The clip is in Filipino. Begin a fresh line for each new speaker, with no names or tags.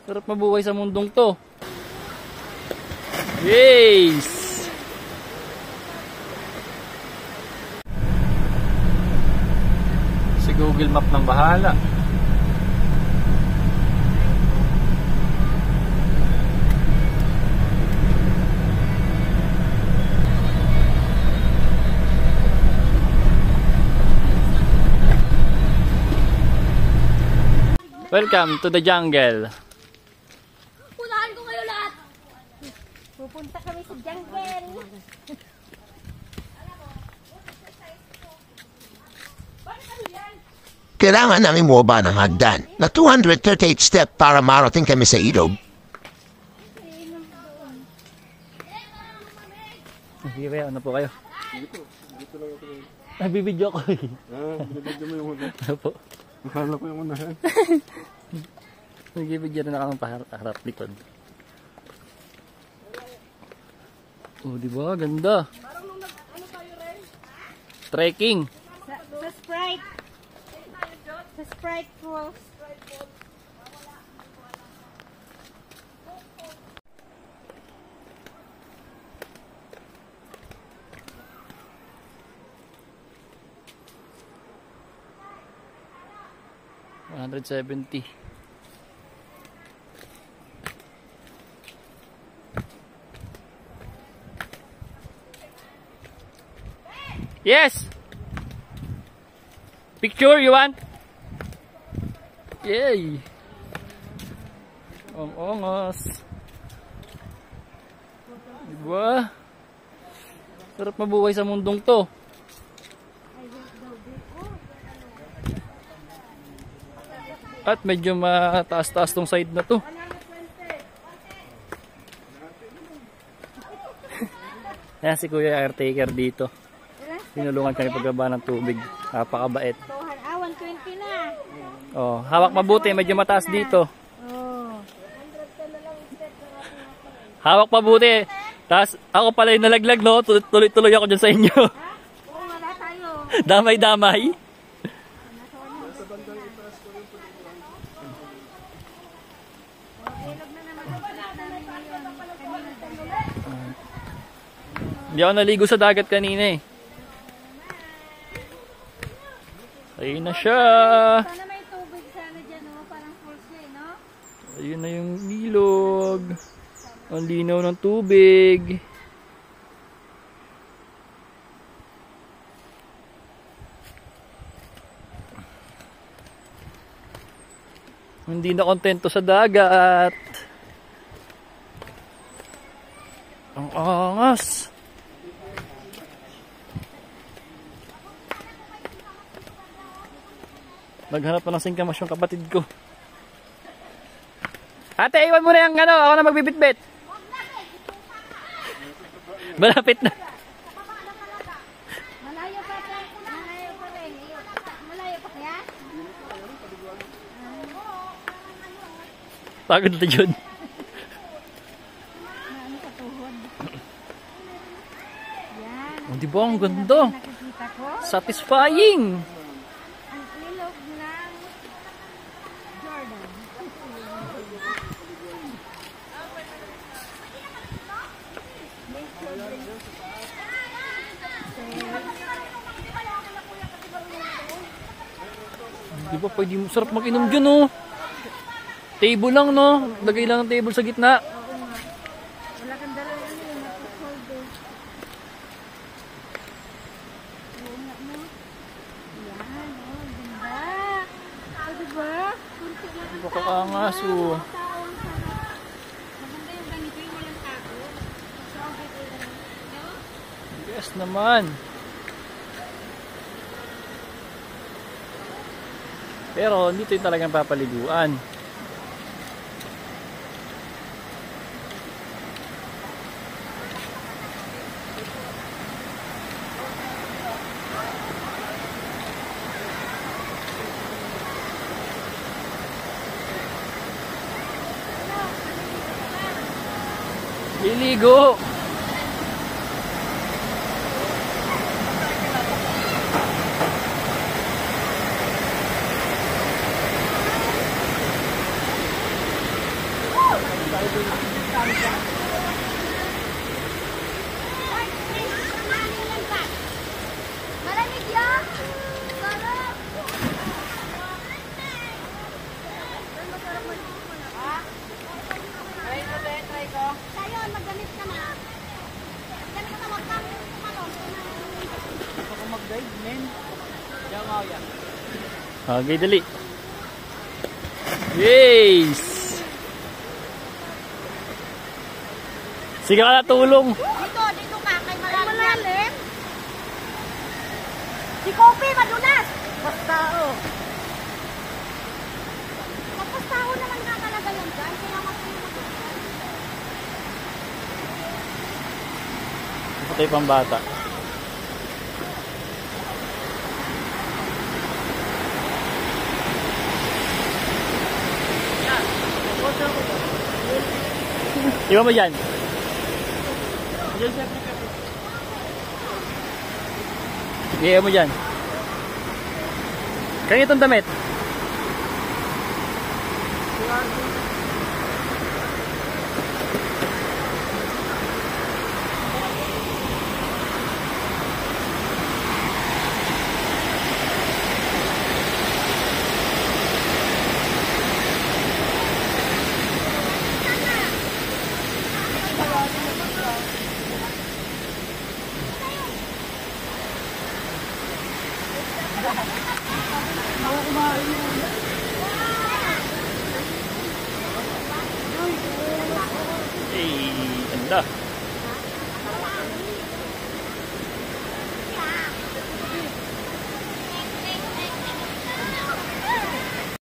Sarap mabuhay sa mundong to. Yes! Si Google Map ng bahala. Welcome to the jungle.
Punahan ko kayo lahat. Pupunta kami sa jungle.
Kailangan namin bumaba ng hagdan na 238 step para marating kami sa ilog.
Sige kaya, ano po kayo? Nagbibidyo ko eh.
Binibidyo mo yung una.
Ano po?
Nakala ko yung unahan.
Nagbibidyo rin ako ng paharap likod. Oh, diba? Ganda. Trekking.
Sa Sprite. Sa Sprite Falls.
$170. Yes. Picture you want? Yay. Ang ongos. Diba? Sarap mabuhay sa mundong to. At medyo mataas-taas tong side na to. Yan si Kuya Airtaker dito. Tinulungan kami pagbaba ng tubig. Napakabait.
120 na.
Oh, hawak mabuti, medyo mataas dito.
Oh.
Hawak mabuti. Tapos ako pala yung nalaglag, no? Tuloy-tuloy ako dyan sa inyo.
Oo, wala tayo.
Damay-damay. Hindi ako naligo sa dagat kanina eh. Ayun na siya.
Sana may tubig sana dyan, no? Parang falls na, no?
Ayun na yung ilog. Ang linaw ng tubig. Hindi na kontento sa dagat. Ang angas. Naghanap pa ng singkamas yung kapatid ko. Ate, iwan mo na yung ano, ako na magbibitbit. Malapit na.
Malayo pa rin. Malayo pa rin. Malayo pa kaya?
Pagod na yun.
Ano sa tuhod? Yan.
Oh, di ba? Ang ganda.
Nakikita ko.
Satisfying.
Ang ilog ng Jordan.
Di ba pwede mo? Sarap mag-inom dyan, oh. Table lang, no? Lagay lang ang table sa gitna.
Wala kang dala ano yung napag-hold eh. Oo nga, no? Yan, oh, ganda. O, diba? Kunti lang ang
Napakaangas, oh.
tao ang sarap. Maganda yung ganito yung walang tao. So, okay lang. No?
Yes naman. Pero dito yung talagang papaliguan. Liligo.
Malamig yan! Sarap! Try ko. Sa'yo, maggamit ka na. Ganun ka wag kang
Okay, dali. Yes! Sige ka na, tulong.
Dito ka, kay malalim. Si Kopi, madulas! Pastao. Pagpastao naman nga talaga yan dyan, kaya
Ito yung pambata. Iba mo dyan. Iba mo dyan. Kaya itong damit. Hey, ganda.